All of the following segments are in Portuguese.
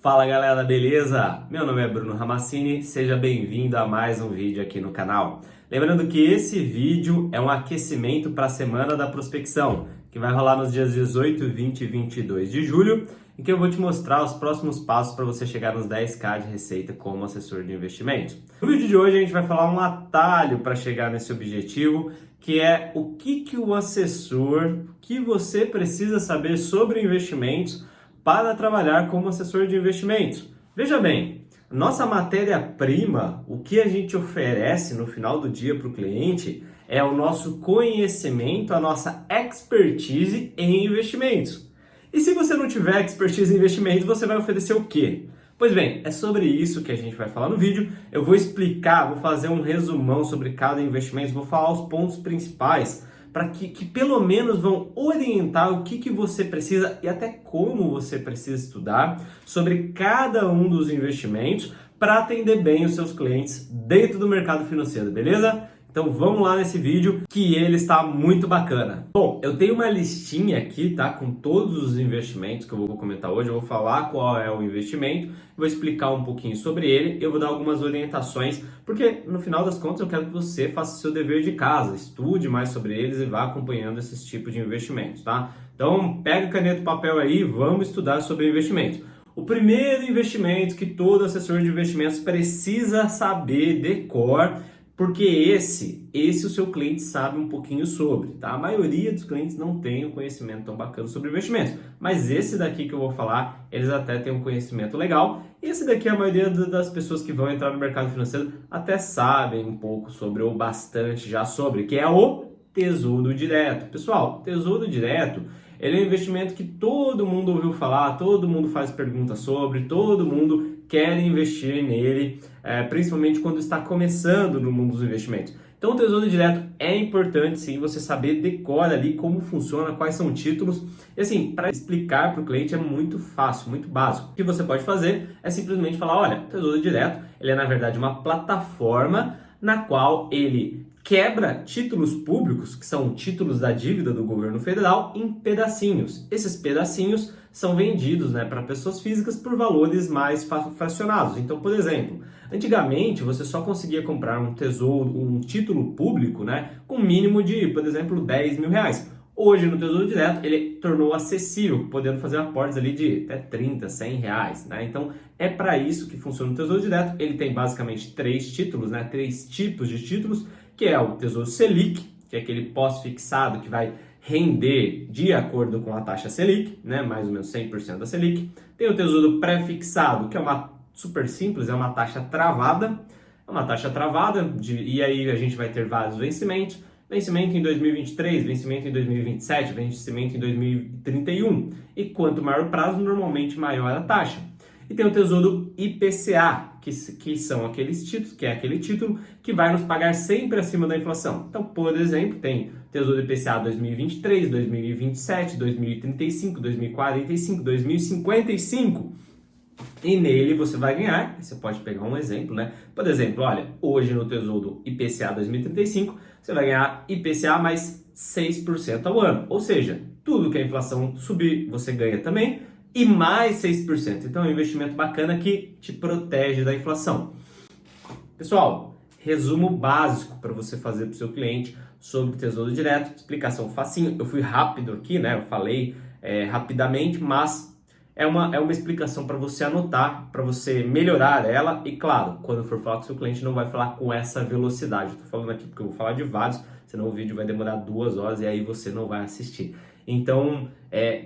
Fala galera, beleza? Meu nome é Bruno Ramassini, seja bem-vindo a mais um vídeo aqui no canal. Lembrando que esse vídeo é um aquecimento para a Semana da Prospecção, que vai rolar nos dias 18, 20 e 22 de julho, em que eu vou te mostrar os próximos passos para você chegar nos 10k de receita como assessor de investimentos. No vídeo de hoje a gente vai falar um atalho para chegar nesse objetivo, que é o que o assessor, o que você precisa saber sobre investimentos para trabalhar como assessor de investimentos. Veja bem, nossa matéria-prima, o que a gente oferece no final do dia para o cliente é o nosso conhecimento, a nossa expertise em investimentos. E se você não tiver expertise em investimentos, você vai oferecer o quê? Pois bem, é sobre isso que a gente vai falar no vídeo. Eu vou explicar, vou fazer um resumão sobre cada investimento, vou falar os pontos principais para que pelo menos vão orientar o que você precisa e até como você precisa estudar sobre cada um dos investimentos para atender bem os seus clientes dentro do mercado financeiro, beleza? Então vamos lá nesse vídeo que ele está muito bacana. Bom, eu tenho uma listinha aqui, tá? Com todos os investimentos que eu vou comentar hoje. Eu vou falar qual é o investimento, vou explicar um pouquinho sobre ele, eu vou dar algumas orientações, porque no final das contas eu quero que você faça o seu dever de casa, estude mais sobre eles e vá acompanhando esses tipos de investimentos, tá? Então pega caneta e papel aí, vamos estudar sobre investimentos. O primeiro investimento que todo assessor de investimentos precisa saber de cor, porque esse o seu cliente sabe um pouquinho sobre, tá? A maioria dos clientes não tem um conhecimento tão bacana sobre investimentos, mas esse daqui que eu vou falar, eles até têm um conhecimento legal. E esse daqui, a maioria das pessoas que vão entrar no mercado financeiro até sabem um pouco sobre, ou bastante já sobre, que é o Tesouro Direto. Pessoal, Tesouro Direto, ele é um investimento que todo mundo ouviu falar, todo mundo faz perguntas sobre, todo mundo quer investir nele, principalmente quando está começando no mundo dos investimentos. Então o Tesouro Direto é importante sim você saber de cor ali como funciona, quais são títulos. E assim, para explicar para o cliente é muito fácil, muito básico. O que você pode fazer é simplesmente falar, olha, o Tesouro Direto, ele é na verdade uma plataforma na qual ele quebra títulos públicos, que são títulos da dívida do governo federal, em pedacinhos. Esses pedacinhos são vendidos, para pessoas físicas por valores mais fracionados. Então, por exemplo, antigamente você só conseguia comprar um título público, com mínimo de, por exemplo, 10 mil reais. Hoje, no Tesouro Direto, ele tornou acessível, podendo fazer aportes ali de até 30, 100 reais. Então, é para isso que funciona o Tesouro Direto. Ele tem basicamente três títulos, três tipos de títulos, que é o Tesouro Selic, que é aquele pós-fixado que vai render de acordo com a taxa Selic, mais ou menos 100% da Selic. Tem o Tesouro Pré-fixado, que é uma super simples, é uma taxa travada. E aí a gente vai ter vários vencimentos. Vencimento em 2023, vencimento em 2027, vencimento em 2031. E quanto maior o prazo, normalmente maior a taxa. E tem o Tesouro IPCA, que são aqueles títulos, que é aquele título que vai nos pagar sempre acima da inflação. Então, por exemplo, tem Tesouro IPCA 2023, 2027, 2035, 2045, 2055. E nele você vai ganhar, você pode pegar um exemplo, Por exemplo, olha, hoje no Tesouro IPCA 2035, você vai ganhar IPCA mais 6% ao ano. Ou seja, tudo que a inflação subir, você ganha também, e mais 6%. Então é um investimento bacana que te protege da inflação. Pessoal, resumo básico para você fazer para o seu cliente sobre Tesouro Direto. Explicação facinho. Eu fui rápido aqui, eu falei rapidamente, mas é uma explicação para você anotar, para você melhorar ela. E claro, quando for falar com o seu cliente, não vai falar com essa velocidade. Estou falando aqui porque eu vou falar de vários, senão o vídeo vai demorar 2 horas e aí você não vai assistir. Então,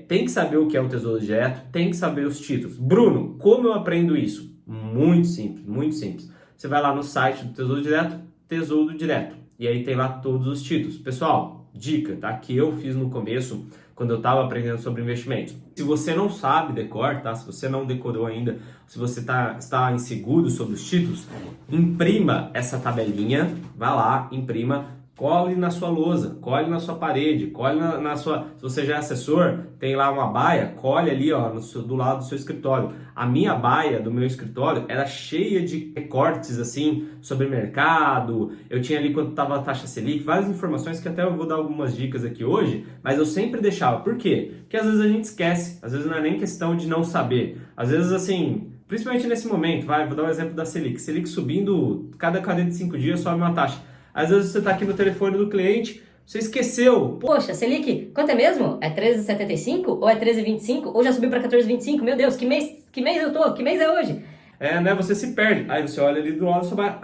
tem que saber o que é o Tesouro Direto, tem que saber os títulos. Bruno, como eu aprendo isso? Muito simples, muito simples. Você vai lá no site do Tesouro Direto, Tesouro Direto, e aí tem lá todos os títulos. Pessoal, dica, tá? Que eu fiz no começo, quando eu estava aprendendo sobre investimentos. Se você não sabe decor, tá? Se você não decorou ainda, se você está inseguro sobre os títulos, imprima essa tabelinha, vá lá, imprima, cole na sua lousa, cole na sua parede, cole na sua... Se você já é assessor, tem lá uma baia, cole ali, ó, do lado do seu escritório. A minha baia do meu escritório era cheia de recortes, assim, sobre mercado. Eu tinha ali quando estava a taxa Selic, várias informações que até eu vou dar algumas dicas aqui hoje, mas eu sempre deixava. Por quê? Porque às vezes a gente esquece, às vezes não é nem questão de não saber. Às vezes, assim... Principalmente nesse momento, vou dar um exemplo da Selic. Selic subindo, cada 45 dias sobe uma taxa. Às vezes você está aqui no telefone do cliente, você esqueceu. Poxa, Selic, quanto é mesmo? É 13,75 ou é 13,25 ou já subiu para 14,25? Meu Deus, que mês eu tô? Que mês é hoje? Né? Você se perde. Aí você olha ali do lado e só vai,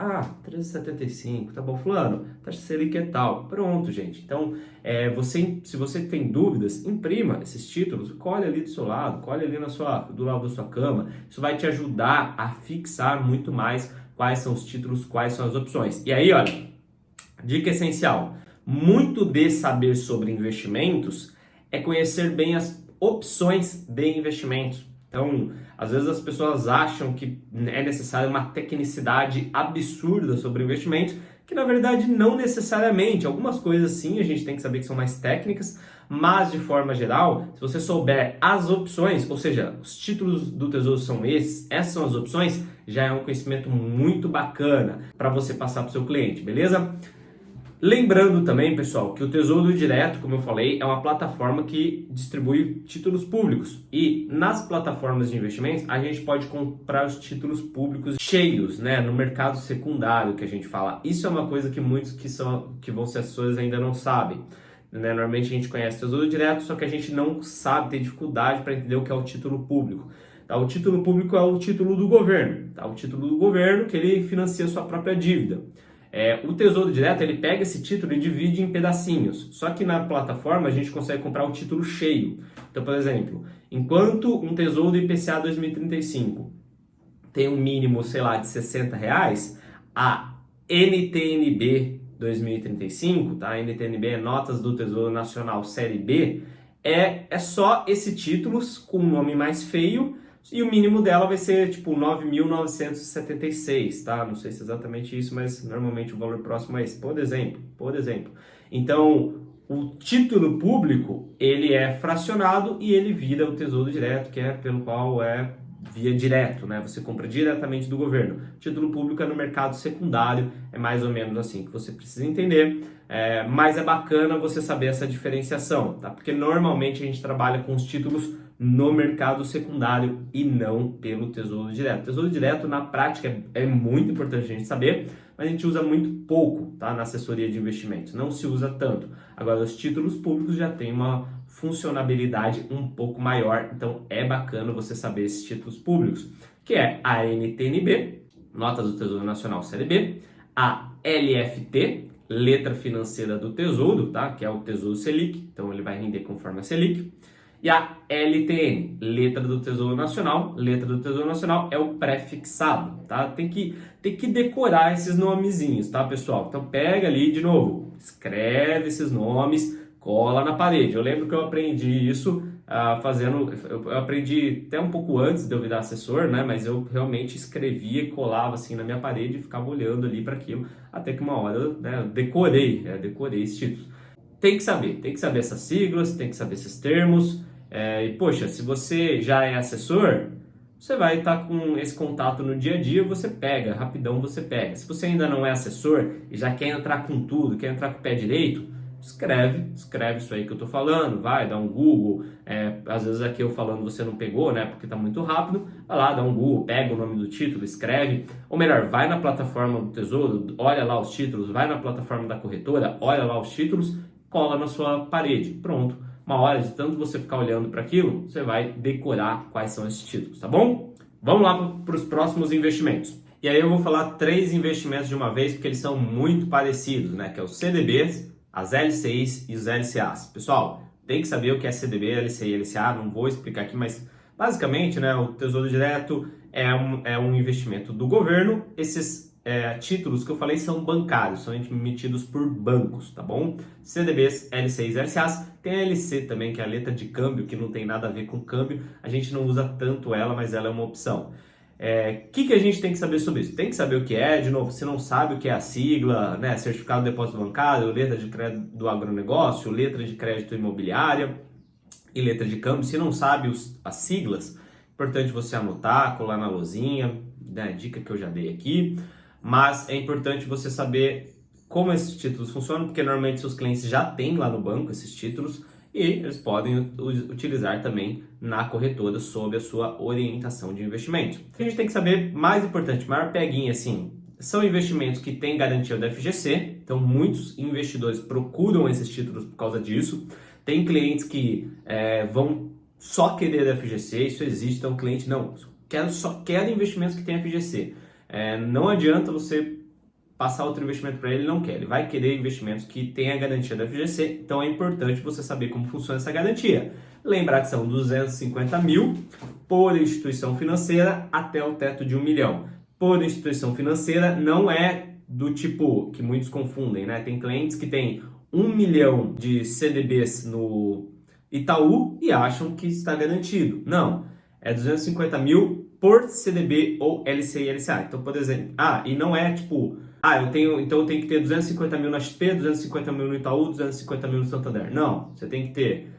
13,75, tá bom, fulano, taxa Selic é tal. Pronto, gente. Então, se você tem dúvidas, imprima esses títulos, colhe ali do seu lado, colhe ali do lado da sua cama. Isso vai te ajudar a fixar muito mais quais são os títulos, quais são as opções. E aí, olha, dica essencial. Muito de saber sobre investimentos é conhecer bem as opções de investimentos. Então, às vezes as pessoas acham que é necessária uma tecnicidade absurda sobre investimentos, que na verdade não necessariamente. Algumas coisas sim a gente tem que saber que são mais técnicas, mas de forma geral, se você souber as opções, ou seja, os títulos do Tesouro são esses, essas são as opções, já é um conhecimento muito bacana para você passar para o seu cliente, beleza? Lembrando também, pessoal, que o Tesouro Direto, como eu falei, é uma plataforma que distribui títulos públicos. E nas plataformas de investimentos, a gente pode comprar os títulos públicos cheios, né, no mercado secundário, que a gente fala. Isso é uma coisa que muitos que vão ser assessores ainda não sabem. Né? Normalmente a gente conhece o Tesouro Direto, só que a gente não sabe, tem dificuldade para entender o que é o título público. Tá? O título público é o título do governo. Tá? O título do governo que ele financia a sua própria dívida. O Tesouro Direto, ele pega esse título e divide em pedacinhos. Só que na plataforma a gente consegue comprar o título cheio. Então, por exemplo, enquanto um Tesouro IPCA 2035 tem um mínimo, sei lá, de R$60, a NTN-B 2035, tá? A NTN-B é Notas do Tesouro Nacional Série B, é só esse título com um nome mais feio, e o mínimo dela vai ser tipo 9.976, tá? Não sei se é exatamente isso, mas normalmente o valor próximo é esse, por exemplo. Então, o título público, ele é fracionado e ele vira o Tesouro Direto, que é pelo qual é via direto, né? Você compra diretamente do governo. O título público é no mercado secundário, é mais ou menos assim que você precisa entender. Mas é bacana você saber essa diferenciação, tá? Porque normalmente a gente trabalha com os títulos no mercado secundário e não pelo Tesouro Direto. Tesouro Direto, na prática, é muito importante a gente saber, mas a gente usa muito pouco, tá? Na assessoria de investimentos, não se usa tanto. Agora, os títulos públicos já têm uma funcionalidade um pouco maior, então é bacana você saber esses títulos públicos, que é a NTN-B, Notas do Tesouro Nacional Série B, a LFT, Letra Financeira do Tesouro, tá? Que é o Tesouro Selic, então ele vai render conforme a Selic. E a LTN, Letra do Tesouro Nacional. Letra do Tesouro Nacional é o pré-fixado, tá? Tem que decorar esses nomezinhos, tá, pessoal? Então pega ali de novo, escreve esses nomes, cola na parede. Eu lembro que eu aprendi isso eu aprendi até um pouco antes de eu virar assessor, né? Mas eu realmente escrevia, colava assim na minha parede e ficava olhando ali para aquilo, até que uma hora, né, eu decorei esses títulos. Tem que saber essas siglas, tem que saber esses termos. E, poxa, se você já é assessor, você vai estar com esse contato no dia a dia, você pega, rapidão você pega. Se você ainda não é assessor e já quer entrar com tudo, quer entrar com o pé direito, escreve isso aí que eu tô falando, vai, dá um Google. Às vezes aqui eu falando você não pegou, né, porque tá muito rápido, vai lá, dá um Google, pega o nome do título, escreve. Ou melhor, vai na plataforma do Tesouro, olha lá os títulos, vai na plataforma da corretora, olha lá os títulos, cola na sua parede, pronto. Uma hora de tanto você ficar olhando para aquilo, você vai decorar quais são esses títulos, tá bom? Vamos lá para os próximos investimentos. E aí eu vou falar 3 investimentos de uma vez, porque eles são muito parecidos, né? Que é os CDBs, as LCIs e os LCAs. Pessoal, tem que saber o que é CDB, LCI e LCA, não vou explicar aqui, mas basicamente, né, o Tesouro Direto é um investimento do governo. Esses títulos que eu falei são bancários, são emitidos por bancos, tá bom? CDBs, LCIs, LCAs, tem a LC também, que é a letra de câmbio, que não tem nada a ver com câmbio, a gente não usa tanto ela, mas ela é uma opção. Que a gente tem que saber sobre isso? Tem que saber o que é, de novo, se não sabe o que é a sigla, né? Certificado de depósito bancário, letra de crédito do agronegócio, letra de crédito imobiliária e letra de câmbio. Se não sabe as siglas, é importante você anotar, colar na lousinha, né? Dica que eu já dei aqui. Mas é importante você saber como esses títulos funcionam, porque normalmente seus clientes já têm lá no banco esses títulos e eles podem utilizar também na corretora sob a sua orientação de investimento. A gente tem que saber, mais importante, maior peguinha assim, são investimentos que têm garantia do FGC, então muitos investidores procuram esses títulos por causa disso. Tem clientes que vão só querer FGC, isso existe, então o cliente não, só quer investimentos que têm FGC. Não adianta você passar outro investimento para ele, não quer. Ele vai querer investimentos que tenham a garantia da FGC, então é importante você saber como funciona essa garantia. Lembrar que são 250 mil por instituição financeira até o teto de 1 milhão. Por instituição financeira não é do tipo que muitos confundem, né? Tem clientes que têm 1 milhão de CDBs no Itaú e acham que está garantido. Não, é 250 mil por CDB ou LC e LCA. Então, por exemplo, e não é tipo... eu tenho que ter 250 mil na XP, 250 mil no Itaú, 250 mil no Santander. Não, você tem que ter,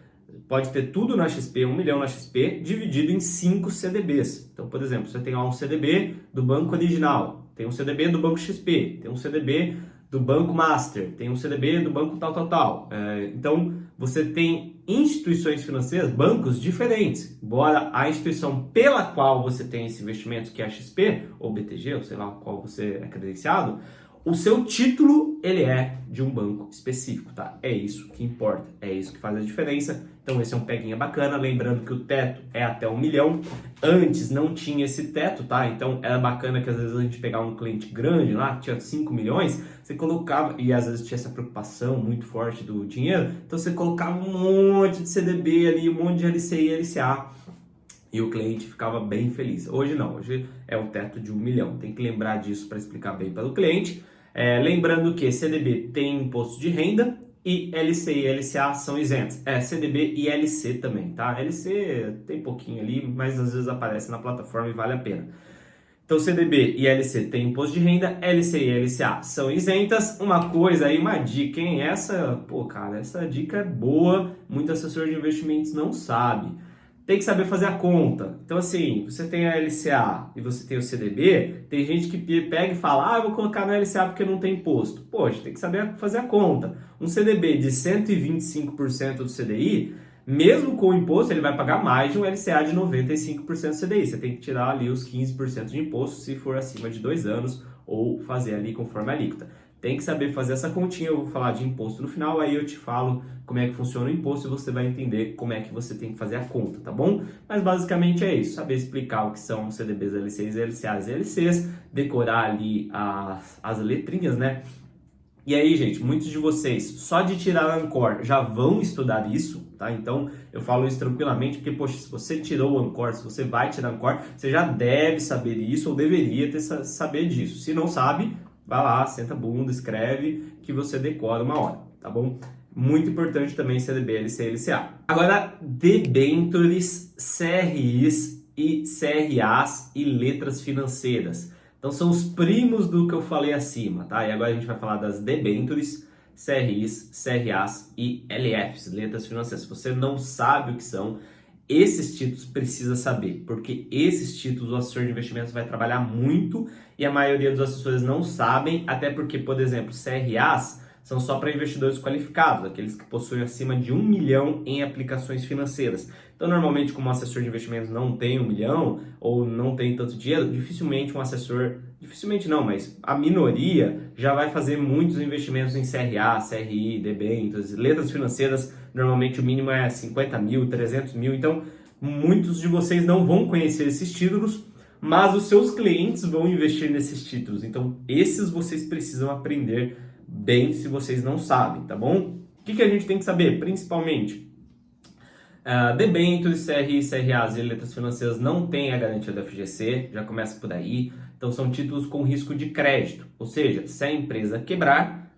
pode ter tudo na XP, 1 milhão na XP, dividido em 5 CDBs. Então, por exemplo, você tem lá um CDB do banco original, tem um CDB do banco XP, tem um CDB do banco Master, tem um CDB do banco tal. Então, você tem instituições financeiras, bancos diferentes. Embora a instituição pela qual você tem esse investimento, que é a XP, ou BTG, ou sei lá qual você é credenciado, o seu título, ele é de um banco específico, tá? É isso que importa, é isso que faz a diferença. Então esse é um peguinha bacana, lembrando que o teto é até 1 milhão. Antes não tinha esse teto, tá? Então era bacana que às vezes a gente pegava um cliente grande lá, que tinha 5 milhões, você colocava, e às vezes tinha essa preocupação muito forte do dinheiro, então você colocava um monte de CDB ali, um monte de LCI e LCA, e o cliente ficava bem feliz. Hoje não, hoje é o teto de 1 milhão. Tem que lembrar disso para explicar bem para o cliente. Lembrando que CDB tem imposto de renda e LC e LCA são isentos. CDB e LC também, tá? LC tem pouquinho ali, mas às vezes aparece na plataforma e vale a pena. Então CDB e LC tem imposto de renda, LC e LCA são isentas. Uma coisa aí, uma dica, hein? Essa dica é boa, muito assessor de investimentos não sabe. Tem que saber fazer a conta. Então, assim, você tem a LCA e você tem o CDB, tem gente que pega e fala, eu vou colocar na LCA porque não tem imposto. Poxa, tem que saber fazer a conta. Um CDB de 125% do CDI, mesmo com o imposto, ele vai pagar mais de um LCA de 95% do CDI. Você tem que tirar ali os 15% de imposto se for acima de 2 anos ou fazer ali conforme a alíquota. Tem que saber fazer essa continha, eu vou falar de imposto no final, aí eu te falo como é que funciona o imposto e você vai entender como é que você tem que fazer a conta, tá bom? Mas basicamente é isso, saber explicar o que são CDBs, LCs, LCAs e LCs, decorar ali as letrinhas, né? E aí, gente, muitos de vocês, só de tirar a Ancor, já vão estudar isso, tá? Então, eu falo isso tranquilamente, porque, poxa, se você tirou o Ancor, se você vai tirar a Ancor, você já deve saber isso ou deveria saber disso. Se não sabe, vai lá, senta a bunda, escreve, que você decora uma hora, tá bom? Muito importante também CDB, LC e LCA. Agora, debêntures, CRIs e CRAs e letras financeiras. Então, são os primos do que eu falei acima, tá? E agora a gente vai falar das debêntures, CRIs, CRAs e LFs, letras financeiras. Se você não sabe o que são, esses títulos precisa saber, porque esses títulos o assessor de investimentos vai trabalhar muito e a maioria dos assessores não sabem, até porque, por exemplo, CRAs são só para investidores qualificados, aqueles que possuem acima de 1 milhão em aplicações financeiras. Então, normalmente, como um assessor de investimentos não tem 1 milhão ou não tem tanto dinheiro, dificilmente um assessor, dificilmente não, mas a minoria já vai fazer muitos investimentos em CRA, CRI, debêntures, letras financeiras. Normalmente o mínimo é 50 mil, 300 mil, então muitos de vocês não vão conhecer esses títulos, mas os seus clientes vão investir nesses títulos. Então, esses vocês precisam aprender bem se vocês não sabem, tá bom? O que a gente tem que saber? Principalmente, debêntures, CRI, CRAs e letras financeiras não têm a garantia da FGC, já começa por aí. Então, são títulos com risco de crédito, ou seja, se a empresa quebrar,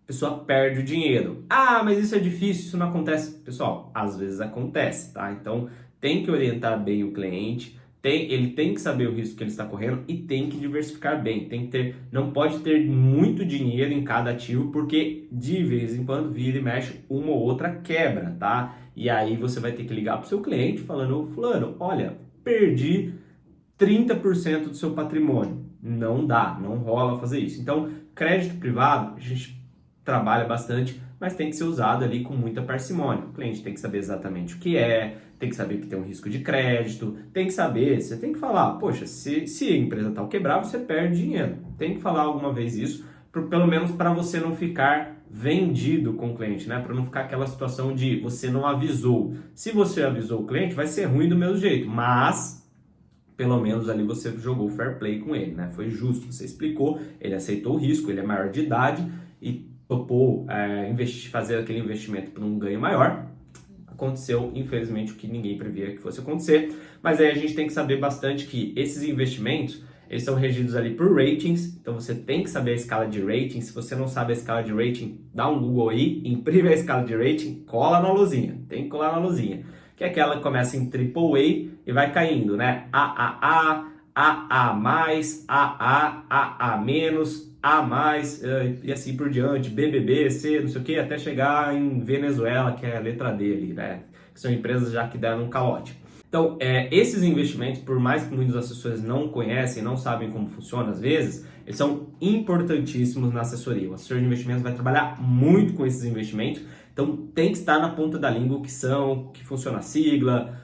a pessoa perde o dinheiro. Mas isso é difícil, isso não acontece. Pessoal, às vezes acontece, tá? Então, tem que orientar bem o cliente, Ele tem que saber o risco que ele está correndo e tem que diversificar bem. Não pode ter muito dinheiro em cada ativo, porque de vez em quando vira e mexe, uma ou outra quebra, tá? E aí você vai ter que ligar para o seu cliente falando: fulano, olha, perdi 30% do seu patrimônio. Não dá, não rola fazer isso. Então, crédito privado, a gente trabalha bastante, mas tem que ser usado ali com muita parcimônia. O cliente tem que saber exatamente o que é, tem que saber que tem um risco de crédito, tem que saber, você tem que falar, poxa, se a empresa tal quebrar, você perde dinheiro. Tem que falar alguma vez isso, pelo menos para você não ficar vendido com o cliente, né? Para não ficar aquela situação de você não avisou. Se você avisou o cliente, vai ser ruim do mesmo jeito, mas pelo menos ali você jogou fair play com ele, né? Foi justo, você explicou, ele aceitou o risco, ele é maior de idade e topou fazer aquele investimento por um ganho maior. Aconteceu, infelizmente, o que ninguém previa que fosse acontecer, mas aí a gente tem que saber bastante que esses investimentos, eles são regidos ali por ratings, então você tem que saber a escala de rating. Se você não sabe a escala de rating, dá um Google aí, imprime a escala de rating, cola na luzinha, tem que colar na luzinha, que é aquela que começa em AAA e vai caindo, né? AAA, AA+, AA, AA-, A+, e assim por diante, BBB, C, não sei o que, até chegar em Venezuela, que é a letra D ali, né? Que são empresas já que deram um calote. Então, esses investimentos, por mais que muitos assessores não conhecem, não sabem como funciona às vezes, eles são importantíssimos na assessoria. O assessor de investimentos vai trabalhar muito com esses investimentos, então tem que estar na ponta da língua o que são, que funciona a sigla,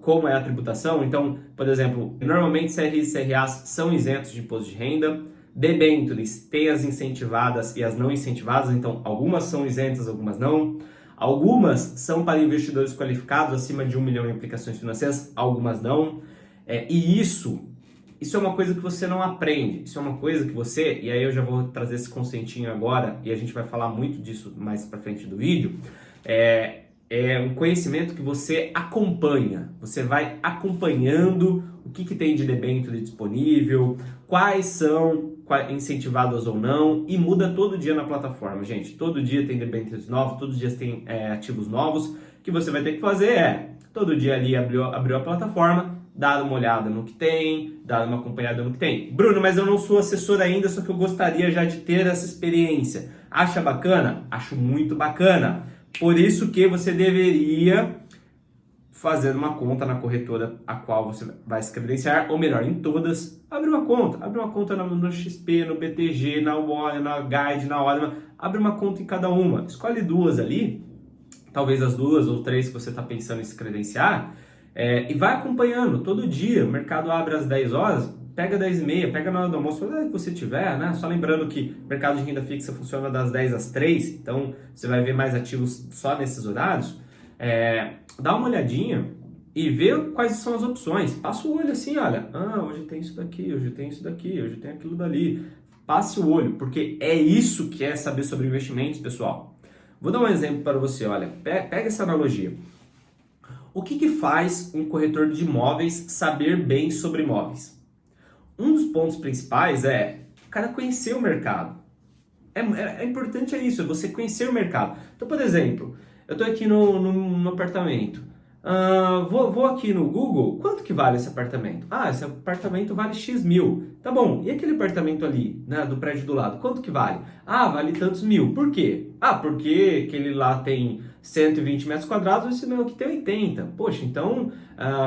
como é a tributação. Então, por exemplo, normalmente CRIs e CRAs são isentos de imposto de renda, debêntures tem as incentivadas e as não incentivadas, então algumas são isentas, algumas não. Algumas são para investidores qualificados acima de 1 milhão em aplicações financeiras, algumas não. E isso é uma coisa que você não aprende, isso é uma coisa que você, e aí eu já vou trazer esse conceitinho agora, e a gente vai falar muito disso mais para frente do vídeo, é um conhecimento que você acompanha, você vai acompanhando o que tem de debênture disponível, quais são incentivadas ou não, e muda todo dia na plataforma, gente. Todo dia tem debêntures novos, todos os dias tem ativos novos. O que você vai ter que fazer todo dia ali abriu a plataforma, dar uma olhada no que tem, dar uma acompanhada no que tem. Bruno, mas eu não sou assessor ainda, só que eu gostaria já de ter essa experiência. Acha bacana? Acho muito bacana. Por isso que você deveria fazer uma conta na corretora a qual você vai se credenciar, ou melhor, em todas, abre uma conta no XP, no BTG, na Warren, na Guide, na Orma, abre uma conta em cada uma, escolhe duas ali, talvez as 2 ou 3 que você está pensando em se credenciar, e vai acompanhando todo dia. O mercado abre às 10 horas, pega 10h30, pega na hora do almoço, a hora que você tiver, né? Só lembrando que o mercado de renda fixa funciona das 10 às 3, então você vai ver mais ativos só nesses horários. Dá uma olhadinha e vê quais são as opções. Passa o olho assim, olha, hoje tem isso daqui, hoje tem isso daqui, hoje tem aquilo dali. Passe o olho, porque é isso que é saber sobre investimentos, pessoal. Vou dar um exemplo para você, olha, pega essa analogia. O que faz um corretor de imóveis saber bem sobre imóveis? Um dos pontos principais é o cara conhecer o mercado. É importante isso, é você conhecer o mercado. Então, por exemplo, eu estou aqui no apartamento. Vou aqui no Google, quanto que vale esse apartamento? Esse apartamento vale X mil. Tá bom, e aquele apartamento ali, né, do prédio do lado, quanto que vale? Vale tantos mil. Por quê? Porque aquele lá tem 120 metros quadrados, esse meu aqui tem 80. Poxa, então,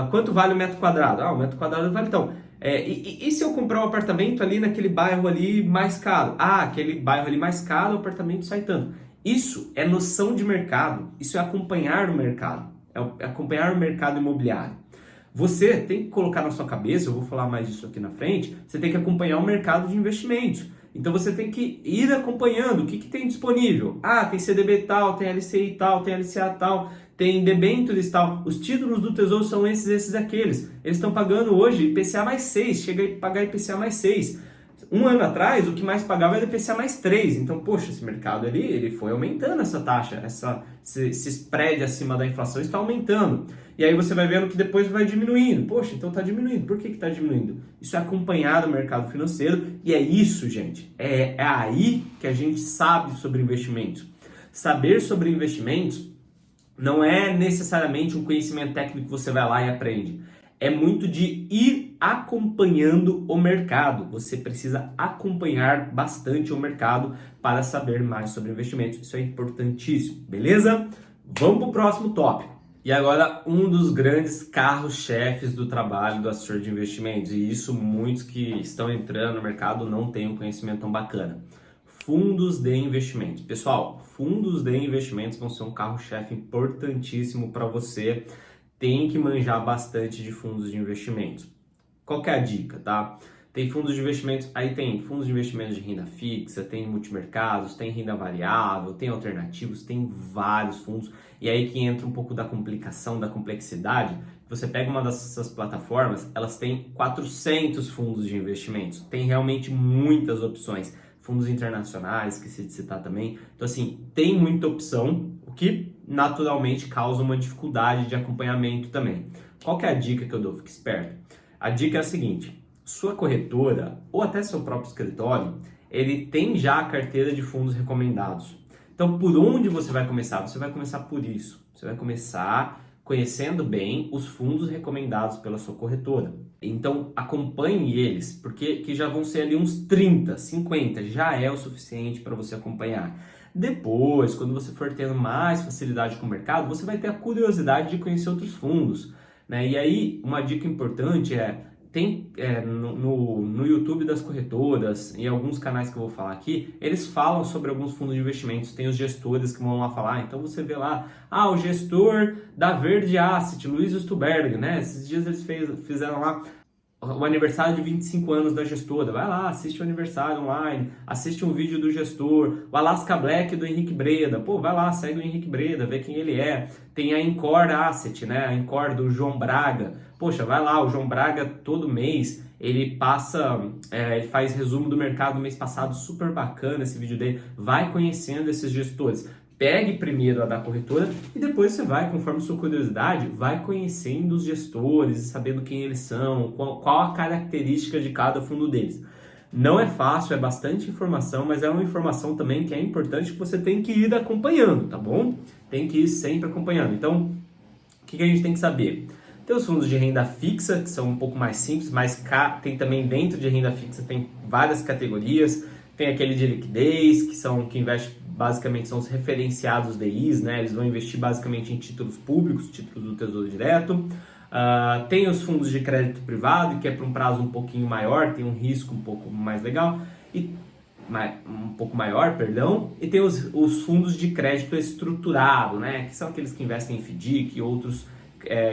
quanto vale o metro quadrado? O metro quadrado vale então. E se eu comprar um apartamento ali naquele bairro ali mais caro? Aquele bairro ali mais caro, o apartamento sai tanto. Isso é noção de mercado, isso é acompanhar o mercado, é acompanhar o mercado imobiliário. Você tem que colocar na sua cabeça, eu vou falar mais disso aqui na frente, você tem que acompanhar o mercado de investimentos. Então você tem que ir acompanhando o que tem disponível. Tem CDB tal, tem LCI tal, tem LCA tal, tem debêntures tal. Os títulos do Tesouro são esses, aqueles. Eles estão pagando hoje IPCA mais 6, chega a pagar IPCA mais 6. Um ano atrás, o que mais pagava era IPCA mais 3. Então, poxa, esse mercado ele foi aumentando essa taxa, esse spread acima da inflação está aumentando. E aí você vai vendo que depois vai diminuindo. Poxa, então está diminuindo. Por que está diminuindo? Isso é acompanhar o mercado financeiro e é isso, gente. É aí que a gente sabe sobre investimentos. Saber sobre investimentos não é necessariamente um conhecimento técnico que você vai lá e aprende. é muito de ir acompanhando o mercado. Você precisa acompanhar bastante o mercado para saber mais sobre investimentos. Isso é importantíssimo, beleza? Vamos para o próximo tópico. E agora, um dos grandes carros-chefes do trabalho do assessor de investimentos, e isso muitos que estão entrando no mercado não têm um conhecimento tão bacana. Fundos de investimentos. Pessoal, fundos de investimentos vão ser um carro-chefe importantíssimo para você. Tem que manjar bastante de fundos de investimentos. Qual que é a dica, tá? Tem fundos de investimentos, aí tem fundos de investimentos de renda fixa, tem multimercados, tem renda variável, tem alternativos, tem vários fundos. E aí que entra um pouco da complicação, da complexidade. Você pega uma dessas plataformas, elas têm 400 fundos de investimentos. Tem realmente muitas opções. Fundos internacionais, esqueci de citar também. Então, assim, tem muita opção, o que naturalmente causa uma dificuldade de acompanhamento também. Qual que é a dica que eu dou? Fique esperto. A dica é a seguinte: sua corretora ou até seu próprio escritório, ele tem já a carteira de fundos recomendados. Então, por onde você vai começar? Você vai começar por isso. Você vai começar conhecendo bem os fundos recomendados pela sua corretora. Então, acompanhe eles, porque que já vão ser ali uns 30, 50, já é o suficiente para você acompanhar. Depois, quando você for tendo mais facilidade com o mercado, você vai ter a curiosidade de conhecer outros fundos, né? E aí, uma dica importante no YouTube das corretoras e alguns canais que eu vou falar aqui, eles falam sobre alguns fundos de investimentos, tem os gestores que vão lá falar, então você vê lá, o gestor da Verde Asset, Luiz Stuberg, né? Esses dias eles fizeram lá o aniversário de 25 anos da gestora, vai lá, assiste o aniversário online, assiste um vídeo do gestor, o Alaska Black do Henrique Breda, vai lá, segue o Henrique Breda, vê quem ele é. Tem a Encore Asset, né, a Encore do João Braga, vai lá, o João Braga todo mês, ele faz resumo do mercado do mês passado, super bacana esse vídeo dele, vai conhecendo esses gestores. Pegue primeiro a da corretora e depois você vai, conforme sua curiosidade, vai conhecendo os gestores e sabendo quem eles são, qual a característica de cada fundo deles. Não é fácil, é bastante informação, mas é uma informação também que é importante que você tem que ir acompanhando, tá bom? Tem que ir sempre acompanhando. Então, o que a gente tem que saber? Tem os fundos de renda fixa, que são um pouco mais simples, mas tem também dentro de renda fixa, tem várias categorias. Tem aquele de liquidez, que investe basicamente, são os referenciados DIs, né? Eles vão investir basicamente em títulos públicos, títulos do Tesouro Direto. Tem os fundos de crédito privado, que é para um prazo um pouquinho maior, tem um risco um pouco mais legal, um pouco maior, perdão. E tem os fundos de crédito estruturado, né? Que são aqueles que investem em FDIC e outras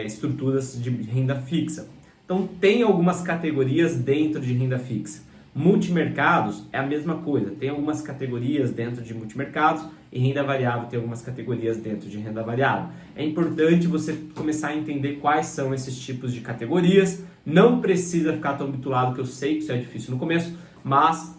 estruturas de renda fixa. Então, tem algumas categorias dentro de renda fixa. Multimercados é a mesma coisa, tem algumas categorias dentro de multimercados e renda variável tem algumas categorias dentro de renda variável. É importante você começar a entender quais são esses tipos de categorias, não precisa ficar tão bitolado, que eu sei que isso é difícil no começo, mas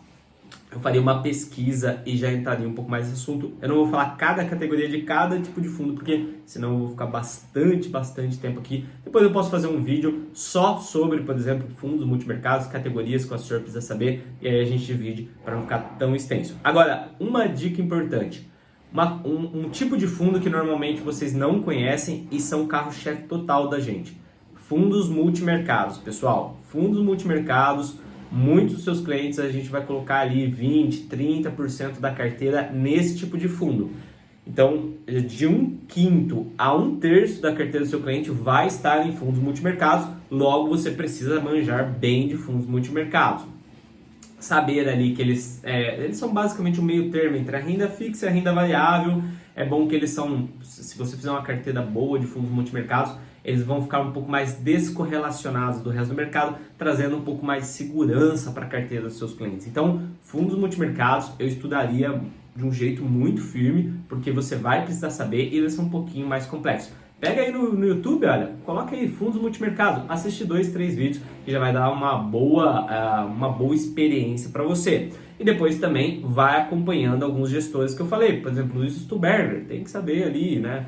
eu faria uma pesquisa e já entraria um pouco mais nesse assunto. Eu não vou falar cada categoria de cada tipo de fundo, porque senão eu vou ficar bastante tempo aqui. Depois eu posso fazer um vídeo só sobre, por exemplo, fundos, multimercados, categorias que o assessor precisa saber, e aí a gente divide para não ficar tão extenso. Agora, uma dica importante. Um tipo de fundo que normalmente vocês não conhecem e são carro-chefe total da gente. Fundos multimercados, pessoal. Fundos multimercados. Muitos dos seus clientes a gente vai colocar ali 20, 30% da carteira nesse tipo de fundo. Então, de 1/5 a 1/3 da carteira do seu cliente vai estar em fundos multimercados, logo você precisa manjar bem de fundos multimercados. Saber ali que eles são basicamente um meio termo entre a renda fixa e a renda variável. É bom que eles são, se você fizer uma carteira boa de fundos multimercados, eles vão ficar um pouco mais descorrelacionados do resto do mercado, trazendo um pouco mais de segurança para a carteira dos seus clientes. Então, fundos multimercados eu estudaria de um jeito muito firme, porque você vai precisar saber e eles são um pouquinho mais complexos. Pega aí no YouTube, olha, coloca aí fundos multimercados, assiste 2, 3 vídeos que já vai dar uma boa experiência para você. E depois também vai acompanhando alguns gestores que eu falei, por exemplo, Luiz Stuberger, tem que saber ali, né?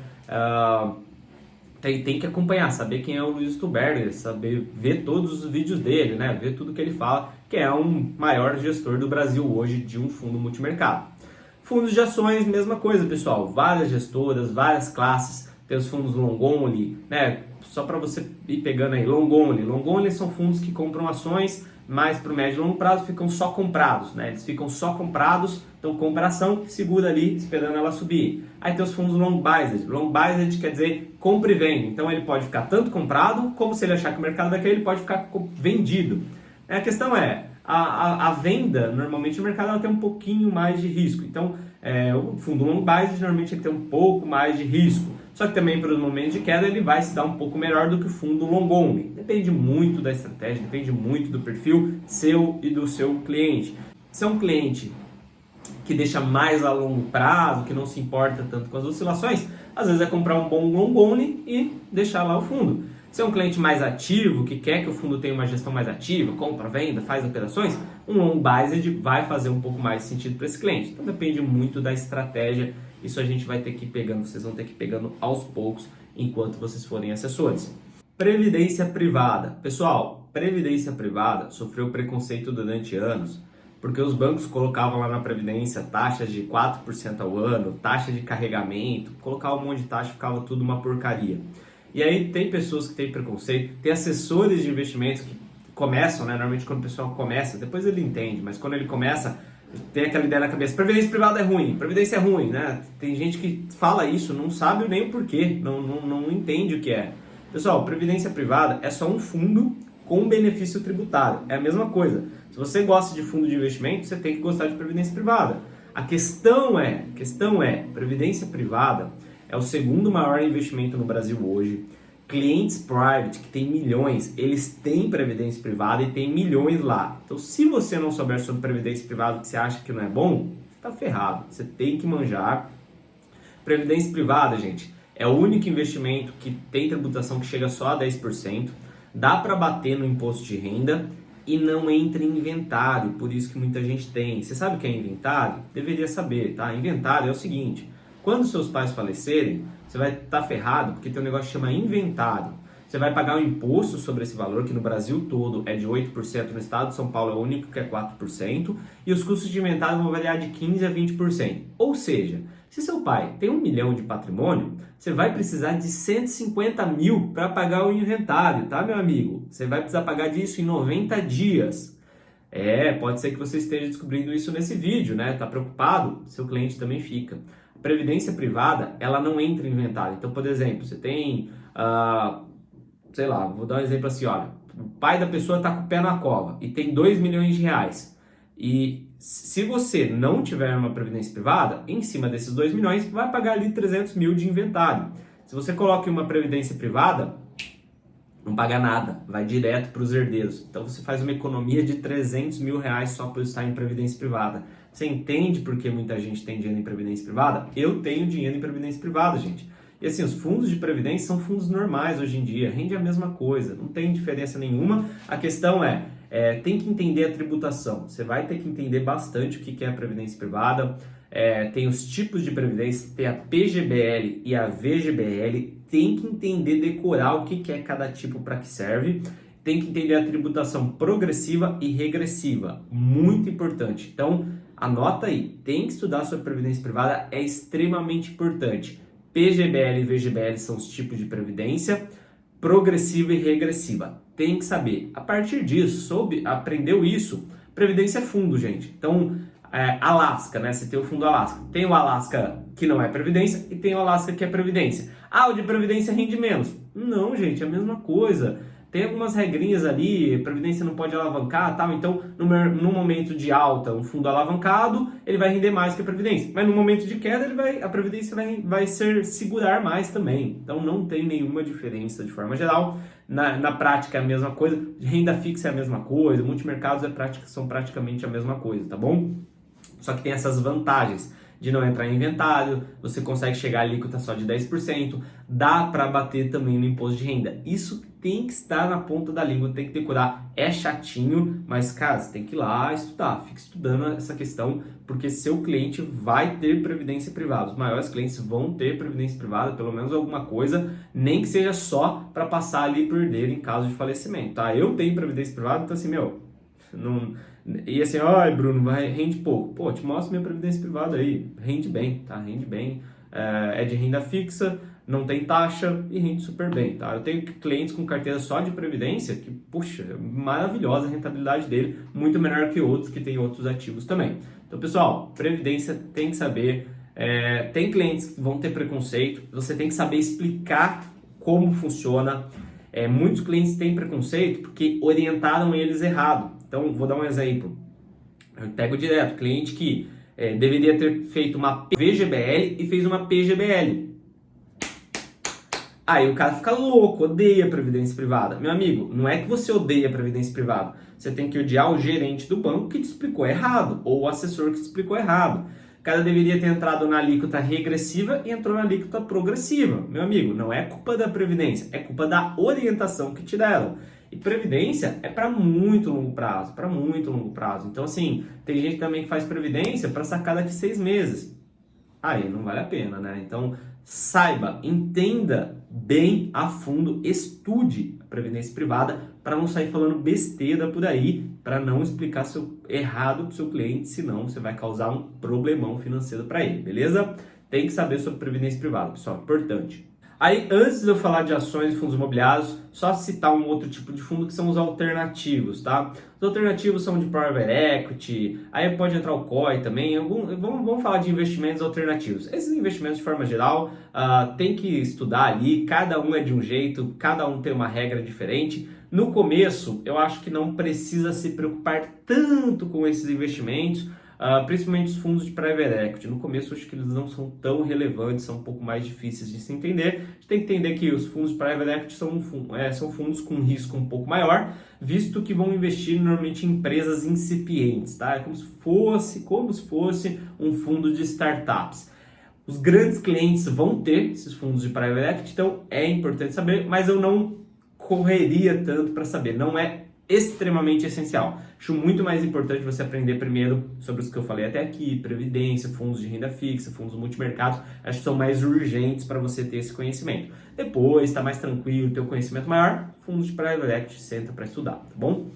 Tem que acompanhar, saber quem é o Luiz Stuberger, saber ver todos os vídeos dele, né? Ver tudo que ele fala, que é um maior gestor do Brasil hoje de um fundo multimercado. Fundos de ações, mesma coisa, pessoal. Várias gestoras, várias classes. tem os fundos long only, né? Só para você ir pegando aí, long only. Long only são fundos que compram ações, mas para o médio e longo prazo ficam só comprados, né? Eles ficam só comprados, então compra a ação, segura ali, esperando ela subir. Aí tem os fundos long biased. Long biased quer dizer compra e vende. Então ele pode ficar tanto comprado, como se ele achar que o mercado vai cair, ele pode ficar vendido. A questão é, a venda, normalmente no mercado ela tem um pouquinho mais de risco. Então, o fundo long biased normalmente ele tem um pouco mais de risco. Só que também, para os momentos de queda, ele vai se dar um pouco melhor do que o fundo long only. Depende muito da estratégia, depende muito do perfil seu e do seu cliente. Se é um cliente que deixa mais a longo prazo, que não se importa tanto com as oscilações, às vezes é comprar um bom long only e deixar lá o fundo. Se é um cliente mais ativo, que quer que o fundo tenha uma gestão mais ativa, compra, venda, faz operações, um long biased vai fazer um pouco mais sentido para esse cliente. Então depende muito da estratégia. Isso a gente vai ter que ir pegando, vocês vão ter que ir pegando aos poucos enquanto vocês forem assessores. Previdência privada. Pessoal, previdência privada sofreu preconceito durante anos, porque os bancos colocavam lá na Previdência taxas de 4% ao ano, taxa de carregamento, colocava um monte de taxa, ficava tudo uma porcaria. E aí tem pessoas que têm preconceito, tem assessores de investimentos que começam, né? Normalmente quando o pessoal começa, depois ele entende, mas quando ele começa, tem aquela ideia na cabeça, previdência privada é ruim, previdência é ruim, né? Tem gente que fala isso, não sabe nem o porquê, não entende o que é. Pessoal, previdência privada é só um fundo com benefício tributário, é a mesma coisa. Se você gosta de fundo de investimento, você tem que gostar de previdência privada. A questão é, previdência privada é o segundo maior investimento no Brasil hoje. Clientes private que tem milhões, eles têm previdência privada e tem milhões lá. Então, se você não souber sobre previdência privada que você acha que não é bom, você está ferrado. Você tem que manjar. Previdência privada, gente, é o único investimento que tem tributação que chega só a 10%. Dá para bater no imposto de renda e não entra em inventário, por isso que muita gente tem. Você sabe o que é inventário? Deveria saber, tá? Inventário é o seguinte: quando seus pais falecerem, você vai estar ferrado porque tem um negócio que chama inventário. Você vai pagar um imposto sobre esse valor, que no Brasil todo é de 8%, no estado de São Paulo é o único que é 4%, e os custos de inventário vão variar de 15% a 20%. Ou seja, se seu pai tem 1 milhão de patrimônio, você vai precisar de 150 mil para pagar o inventário, tá, meu amigo? Você vai precisar pagar disso em 90 dias. Pode ser que você esteja descobrindo isso nesse vídeo, né? Tá preocupado? Seu cliente também fica. Previdência privada, ela não entra em inventário. Então, por exemplo, você tem, sei lá, vou dar um exemplo assim, olha, o pai da pessoa está com o pé na cova e tem 2 milhões de reais. E se você não tiver uma previdência privada, em cima desses 2 milhões, vai pagar ali 300 mil de inventário. Se você coloca em uma previdência privada, não paga nada, vai direto para os herdeiros. Então você faz uma economia de 300 mil reais só por estar em previdência privada. Você entende por que muita gente tem dinheiro em previdência privada? Eu tenho dinheiro em previdência privada, gente. E assim, os fundos de previdência são fundos normais hoje em dia, rende a mesma coisa, não tem diferença nenhuma. A questão tem que entender a tributação. Você vai ter que entender bastante o que é a previdência privada. Tem os tipos de previdência, tem a PGBL e a VGBL. Tem que entender, decorar o que é cada tipo, para que serve. Tem que entender a tributação progressiva e regressiva, muito importante. Então, anota aí, tem que estudar sobre previdência privada, é extremamente importante. PGBL e VGBL são os tipos de previdência, progressiva e regressiva. Tem que saber. A partir disso, aprendeu isso, previdência é fundo, gente. Então, Alasca, né? Você tem o fundo Alasca. Tem o Alasca que não é previdência e tem o Alasca que é previdência. O de previdência rende menos. Não, gente, é a mesma coisa. Tem algumas regrinhas ali, previdência não pode alavancar, tal. Então, no momento de alta, um fundo alavancado, ele vai render mais que a previdência. Mas no momento de queda, a previdência vai segurar mais também. Então, não tem nenhuma diferença de forma geral. Na prática é a mesma coisa, renda fixa é a mesma coisa, multimercados são praticamente a mesma coisa, tá bom? Só que tem essas vantagens de não entrar em inventário, você consegue chegar a alíquota só de 10%, dá para bater também no imposto de renda. Isso tem que estar na ponta da língua, tem que decorar. É chatinho, mas, cara, você tem que ir lá estudar. Fica estudando essa questão, porque seu cliente vai ter previdência privada. Os maiores clientes vão ter previdência privada, pelo menos alguma coisa, nem que seja só para passar ali por herdeiro em caso de falecimento, tá? Eu tenho previdência privada, então assim, não... E assim, Bruno, rende pouco. Pô, te mostro minha previdência privada aí. Rende bem, tá? Rende bem. É de renda fixa, não tem taxa e rende super bem, tá? Eu tenho clientes com carteira só de previdência que, puxa, é maravilhosa a rentabilidade dele, muito menor que outros que têm outros ativos também. Então, pessoal, previdência tem que saber, tem clientes que vão ter preconceito, você tem que saber explicar como funciona. Muitos clientes têm preconceito porque orientaram eles errado. Então, vou dar um exemplo. Eu pego direto, cliente que deveria ter feito uma VGBL e fez uma PGBL. Aí o cara fica louco, odeia a previdência privada. Meu amigo, não é que você odeia a previdência privada. Você tem que odiar o gerente do banco que te explicou errado, ou o assessor que te explicou errado. O cara deveria ter entrado na alíquota regressiva e entrou na alíquota progressiva. Meu amigo, não é culpa da previdência, é culpa da orientação que te deram. E previdência é para muito longo prazo, para muito longo prazo. Então, assim, tem gente também que faz previdência para sacar daqui 6 meses. Aí não vale a pena, né? Então, saiba, entenda bem a fundo, estude a previdência privada para não sair falando besteira por aí, para não explicar errado para o seu cliente, senão você vai causar um problemão financeiro para ele, beleza? Tem que saber sobre previdência privada, pessoal, importante. Aí, antes de eu falar de ações e fundos imobiliários, só citar um outro tipo de fundo que são os alternativos, tá? Os alternativos são de private equity, aí pode entrar o COI também, vamos falar de investimentos alternativos. Esses investimentos, de forma geral, tem que estudar ali, cada um é de um jeito, cada um tem uma regra diferente. No começo, eu acho que não precisa se preocupar tanto com esses investimentos, principalmente os fundos de private equity. No começo, eu acho que eles não são tão relevantes, são um pouco mais difíceis de se entender. A gente tem que entender que os fundos de private equity são fundos com risco um pouco maior, visto que vão investir normalmente em empresas incipientes, tá? É como se fosse um fundo de startups. Os grandes clientes vão ter esses fundos de private equity, então é importante saber, mas eu não correria tanto para saber, não é extremamente essencial. Acho muito mais importante você aprender primeiro sobre os que eu falei até aqui, previdência, fundos de renda fixa, fundos multimercados, acho que são mais urgentes para você ter esse conhecimento. Depois, está mais tranquilo, ter o conhecimento maior, fundos de private equity, senta para estudar, tá bom?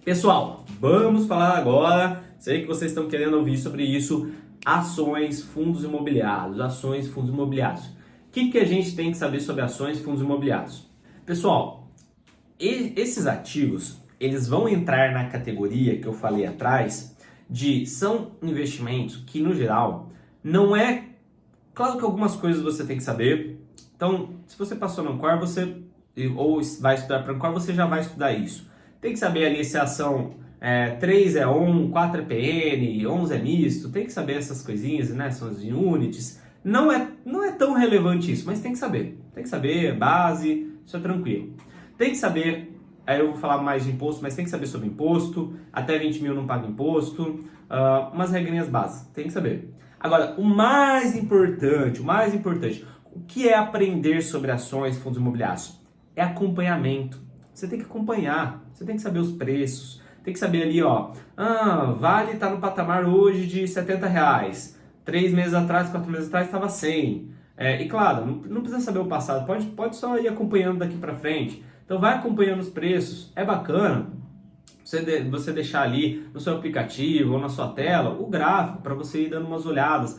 Pessoal, vamos falar agora, sei que vocês estão querendo ouvir sobre isso, ações, fundos imobiliários, ações, fundos imobiliários. O que a gente tem que saber sobre ações e fundos imobiliários? Pessoal, esses ativos, eles vão entrar na categoria que eu falei atrás, são investimentos que, no geral, não é... Claro que algumas coisas você tem que saber. Então, se você passou no Ancor, ou vai estudar para Ancor, você já vai estudar isso. Tem que saber ali se a ação 3 é ON, 4 é PN, 11 é misto. Tem que saber essas coisinhas, né? São as units. Não é tão relevante isso, mas tem que saber. Tem que saber, base, isso é tranquilo. Tem que saber, aí eu vou falar mais de imposto, mas tem que saber sobre imposto, até 20 mil não paga imposto, umas regrinhas básicas, tem que saber. Agora, o mais importante, o que é aprender sobre ações, fundos imobiliários? É acompanhamento. Você tem que acompanhar, você tem que saber os preços, tem que saber ali, Vale está no patamar hoje de R$70, 3 meses atrás, 4 meses atrás estava 100. E claro, não precisa saber o passado, pode só ir acompanhando daqui para frente. Então vai acompanhando os preços, é bacana você deixar ali no seu aplicativo ou na sua tela o gráfico para você ir dando umas olhadas.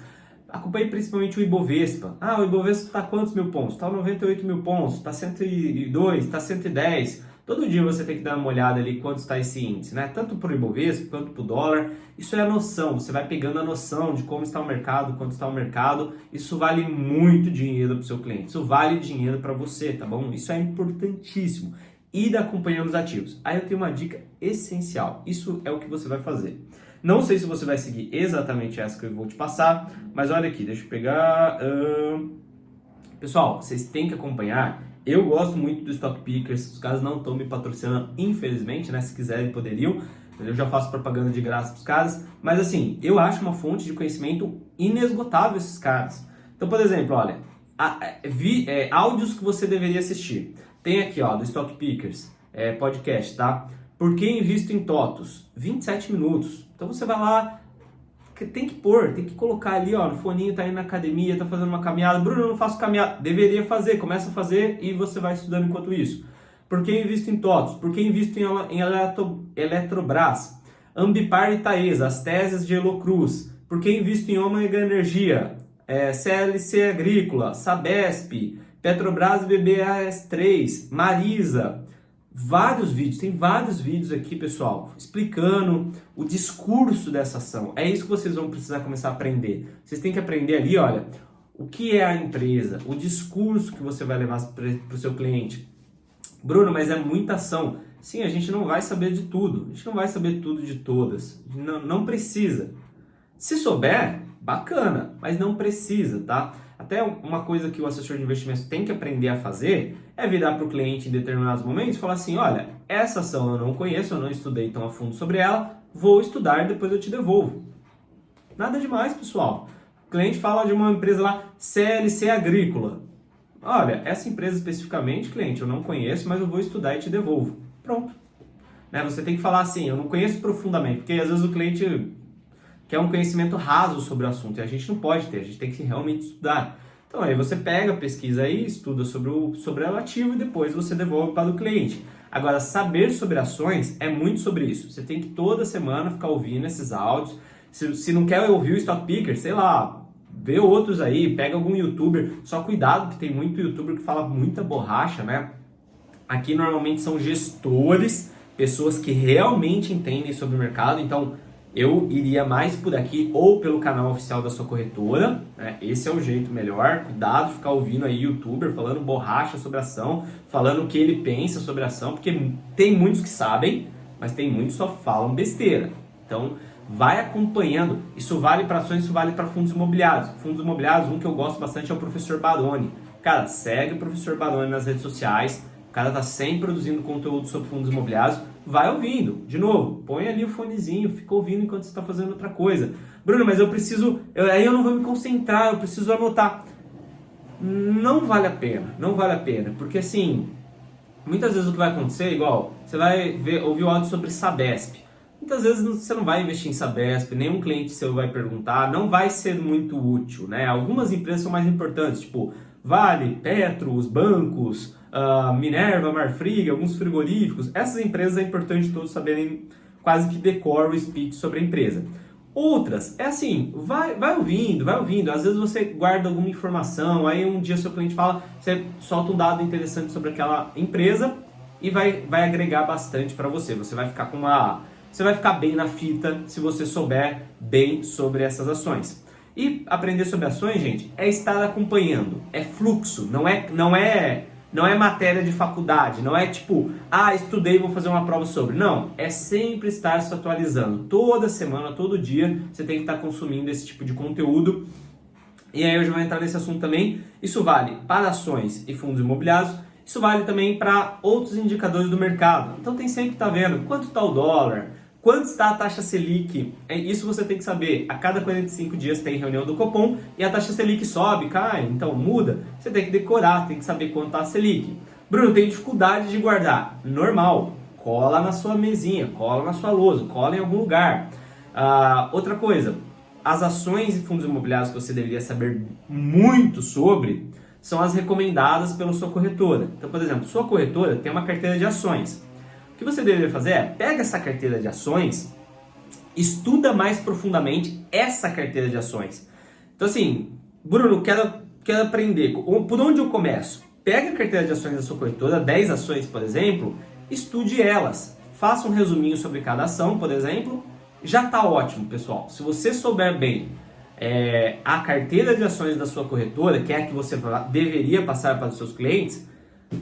Acompanhe principalmente o Ibovespa. O Ibovespa está quantos mil pontos? Está 98 mil pontos, está 102, está 110. Todo dia você tem que dar uma olhada ali quanto está esse índice, né? Tanto para o Ibovespa quanto para o dólar. Isso é a noção, você vai pegando a noção de como está o mercado, quanto está o mercado. Isso vale muito dinheiro para o seu cliente, isso vale dinheiro para você, tá bom? Isso é importantíssimo. Ir acompanhando os ativos. Aí eu tenho uma dica essencial, isso é o que você vai fazer. Não sei se você vai seguir exatamente essa que eu vou te passar, mas olha aqui, deixa eu pegar... Pessoal, vocês têm que acompanhar. Eu gosto muito do Stock Pickers, os caras não estão me patrocinando, infelizmente, né? Se quiserem, poderiam. Eu já faço propaganda de graça para os caras. Mas assim, eu acho uma fonte de conhecimento inesgotável esses caras. Então, por exemplo, olha, áudios que você deveria assistir. Tem aqui, ó, do Stock Pickers, podcast, tá? Por que invisto em TOTOS? 27 minutos. Então você vai lá, tem que colocar ali, ó, no foninho, tá indo na academia, tá fazendo uma caminhada. Bruno, eu não faço caminhada. Deveria fazer, começa a fazer e você vai estudando enquanto isso. Por que invisto em TOTOS? Por que invisto em Eletrobras? Ambipar e Taesa, as teses de Elocruz. Por que invisto em Ômega Energia? CLC Agrícola, Sabesp, Petrobras BBAS3, Marisa. Vários vídeos, tem vários vídeos aqui, pessoal, explicando o discurso dessa ação. É isso que vocês vão precisar começar a aprender. Vocês têm que aprender ali, olha, o que é a empresa, o discurso que você vai levar para o seu cliente. Bruno, mas é muita ação. Sim, a gente não vai saber de tudo. A gente não vai saber tudo de todas. Não precisa. Se souber, bacana, mas não precisa, tá? Até uma coisa que o assessor de investimentos tem que aprender a fazer é virar para o cliente em determinados momentos e falar assim, olha, essa ação eu não conheço, eu não estudei tão a fundo sobre ela, vou estudar e depois eu te devolvo. Nada demais, pessoal. O cliente fala de uma empresa lá, CLC Agrícola. Olha, essa empresa especificamente, cliente, eu não conheço, mas eu vou estudar e te devolvo. Pronto. Né? Você tem que falar assim, eu não conheço profundamente, porque às vezes o cliente quer um conhecimento raso sobre o assunto e a gente não pode ter, a gente tem que realmente estudar. Então aí você pega, pesquisa aí, estuda sobre o ativo e depois você devolve para o cliente. Agora, saber sobre ações é muito sobre isso. Você tem que toda semana ficar ouvindo esses áudios. Se não quer ouvir o Stock Picker, sei lá, vê outros aí, pega algum youtuber. Só cuidado que tem muito youtuber que fala muita borracha, né? Aqui normalmente são gestores, pessoas que realmente entendem sobre o mercado, então eu iria mais por aqui ou pelo canal oficial da sua corretora, né? Esse é o jeito melhor. Cuidado de ficar ouvindo aí youtuber falando borracha sobre ação, falando o que ele pensa sobre ação, porque tem muitos que sabem, mas tem muitos que só falam besteira. Então, vai acompanhando. Isso vale para ações, isso vale para fundos imobiliários. Fundos imobiliários, um que eu gosto bastante é o Professor Baroni. Cara, segue o Professor Baroni nas redes sociais. O cara tá sempre produzindo conteúdo sobre fundos imobiliários. Vai ouvindo. De novo, põe ali o fonezinho, fica ouvindo enquanto você está fazendo outra coisa. Bruno, mas aí eu não vou me concentrar, eu preciso anotar. Não vale a pena, não vale a pena. Porque assim, muitas vezes o que vai acontecer, igual, você vai ouvir o áudio sobre Sabesp. Muitas vezes você não vai investir em Sabesp, nenhum cliente seu vai perguntar, não vai ser muito útil, né? Algumas empresas são mais importantes, tipo Vale, Petro, os bancos, Minerva, Marfrig, alguns frigoríficos. Essas empresas é importante todos saberem quase que decor o speech sobre a empresa. Outras, é assim, vai ouvindo. Às vezes você guarda alguma informação, aí um dia seu cliente fala, você solta um dado interessante sobre aquela empresa e vai agregar bastante para você. Você vai ficar bem na fita se você souber bem sobre essas ações. E aprender sobre ações, gente, é estar acompanhando, é fluxo, não é matéria de faculdade, não é tipo, estudei, vou fazer uma prova sobre. Não, é sempre estar se atualizando. Toda semana, todo dia, você tem que estar consumindo esse tipo de conteúdo. E aí eu já vou entrar nesse assunto também. Isso vale para ações e fundos imobiliários. Isso vale também para outros indicadores do mercado. Então tem sempre que estar vendo quanto está o dólar, quanto está a taxa Selic. Isso você tem que saber. A cada 45 dias tem reunião do Copom e a taxa Selic sobe, cai, então muda. Você tem que decorar, tem que saber quanto está a Selic. Bruno, tem dificuldade de guardar. Normal. Cola na sua mesinha, cola na sua lousa, cola em algum lugar. Outra coisa, as ações e fundos imobiliários que você deveria saber muito sobre são as recomendadas pela sua corretora. Então, por exemplo, sua corretora tem uma carteira de ações. O que você deveria fazer é, pega essa carteira de ações, estuda mais profundamente essa carteira de ações. Então assim, Bruno, quero aprender, por onde eu começo? Pega a carteira de ações da sua corretora, 10 ações, por exemplo, estude elas. Faça um resuminho sobre cada ação, por exemplo, já está ótimo, pessoal. Se você souber bem a carteira de ações da sua corretora, que é a que você deveria passar para os seus clientes,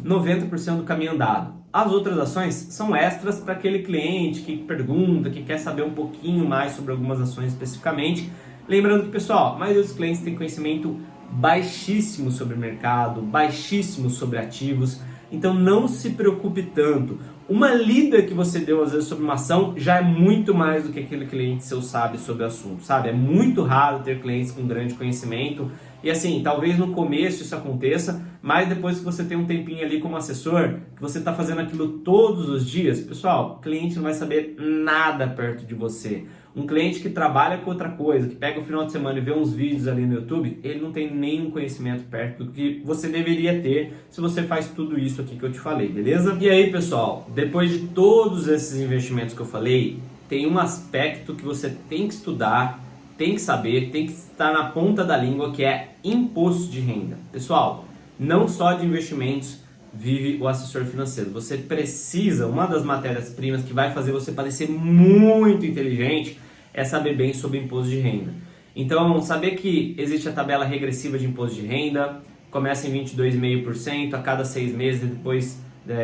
90% do caminho andado. As outras ações são extras para aquele cliente que pergunta, que quer saber um pouquinho mais sobre algumas ações especificamente. Lembrando que, pessoal, a maioria dos clientes tem conhecimento baixíssimo sobre o mercado, baixíssimo sobre ativos, então não se preocupe tanto. Uma lida que você deu às vezes sobre uma ação já é muito mais do que aquele cliente seu sabe sobre o assunto, sabe? É muito raro ter clientes com grande conhecimento. E assim, talvez no começo isso aconteça, mas depois que você tem um tempinho ali como assessor, que você está fazendo aquilo todos os dias, pessoal, o cliente não vai saber nada perto de você. Um cliente que trabalha com outra coisa, que pega o final de semana e vê uns vídeos ali no YouTube, ele não tem nenhum conhecimento perto do que você deveria ter se você faz tudo isso aqui que eu te falei, beleza? E aí, pessoal, depois de todos esses investimentos que eu falei, tem um aspecto que você tem que estudar, tem que saber, tem que estar na ponta da língua, que é imposto de renda. Pessoal, não só de investimentos vive o assessor financeiro. Você precisa, uma das matérias-primas que vai fazer você parecer muito inteligente é saber bem sobre imposto de renda. Então, saber que existe a tabela regressiva de imposto de renda, começa em 22,5%, a cada 6 meses, depois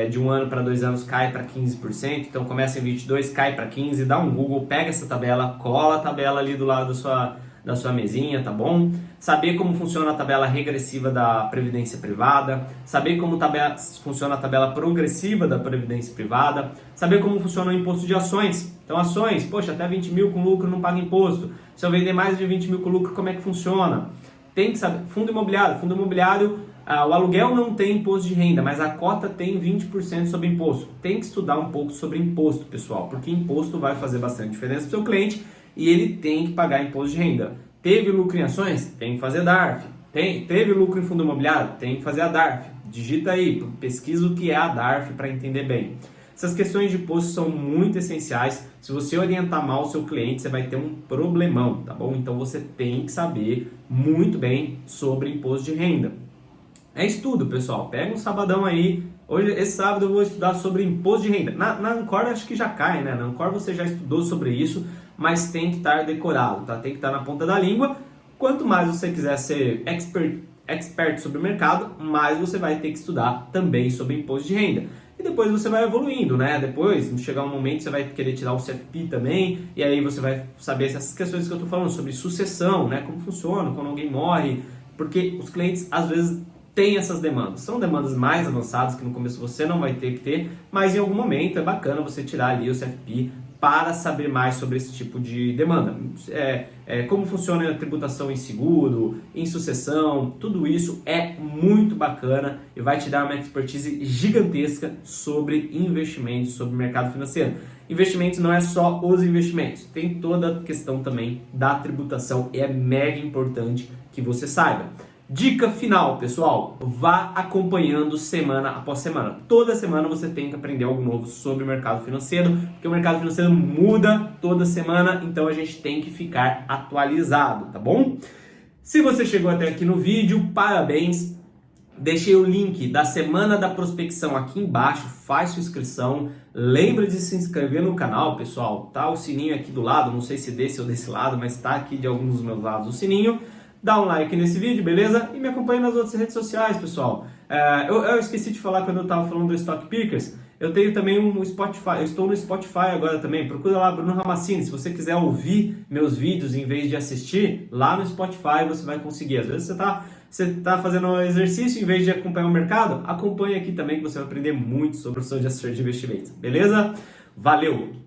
de 1 ano para 2 anos cai para 15%, então começa em 22, cai para 15, dá um Google, pega essa tabela, cola a tabela ali do lado da sua mesinha, tá bom? Saber como funciona a tabela regressiva da Previdência Privada, saber como funciona a tabela progressiva da Previdência Privada, saber como funciona o imposto de ações. Então ações, poxa, até 20 mil com lucro não paga imposto. Se eu vender mais de 20 mil com lucro, como é que funciona? Tem que saber. Fundo imobiliário, o aluguel não tem imposto de renda, mas a cota tem 20% sobre imposto. Tem que estudar um pouco sobre imposto, pessoal, porque imposto vai fazer bastante diferença para o seu cliente e ele tem que pagar imposto de renda. Teve lucro em ações? Tem que fazer DARF. Teve lucro em fundo imobiliário? Tem que fazer a DARF. Digita aí, pesquisa o que é a DARF para entender bem. Essas questões de imposto são muito essenciais. Se você orientar mal o seu cliente, você vai ter um problemão, tá bom? Então você tem que saber muito bem sobre imposto de renda. É estudo, pessoal. Pega um sabadão aí. Hoje, esse sábado eu vou estudar sobre imposto de renda. Na Ancor acho que já cai, né? Na Ancor você já estudou sobre isso, mas tem que estar decorado, tá? Tem que estar na ponta da língua. Quanto mais você quiser ser expert sobre o mercado, mais você vai ter que estudar também sobre imposto de renda. E depois você vai evoluindo, né? Depois, chegar um momento, você vai querer tirar o CFP também, e aí você vai saber essas questões que eu tô falando sobre sucessão, né? Como funciona quando alguém morre, porque os clientes, às vezes, têm essas demandas. São demandas mais avançadas que no começo você não vai ter que ter, mas em algum momento é bacana você tirar ali o CFP para saber mais sobre esse tipo de demanda. Como funciona a tributação em seguro, em sucessão, tudo isso é muito bacana e vai te dar uma expertise gigantesca sobre investimentos, sobre o mercado financeiro. Investimentos não é só os investimentos, tem toda a questão também da tributação e é mega importante que você saiba. Dica final, pessoal, vá acompanhando semana após semana. Toda semana você tem que aprender algo novo sobre o mercado financeiro, porque o mercado financeiro muda toda semana, então a gente tem que ficar atualizado, tá bom? Se você chegou até aqui no vídeo, parabéns! Deixei o link da Semana da Prospecção aqui embaixo, faz sua inscrição. Lembra de se inscrever no canal, pessoal. Tá o sininho aqui do lado, não sei se desse ou desse lado, mas tá aqui de alguns dos meus lados o sininho. Dá um like nesse vídeo, beleza? E me acompanhe nas outras redes sociais, pessoal. Eu esqueci de falar quando eu estava falando do Stock Pickers. Eu tenho também um Spotify, eu estou no Spotify agora também. Procura lá, Bruno Ramassini. Se você quiser ouvir meus vídeos em vez de assistir, lá no Spotify você vai conseguir. Às vezes você tá fazendo um exercício em vez de acompanhar o mercado, acompanhe aqui também que você vai aprender muito sobre o profissão de assessor de investimentos. Beleza? Valeu!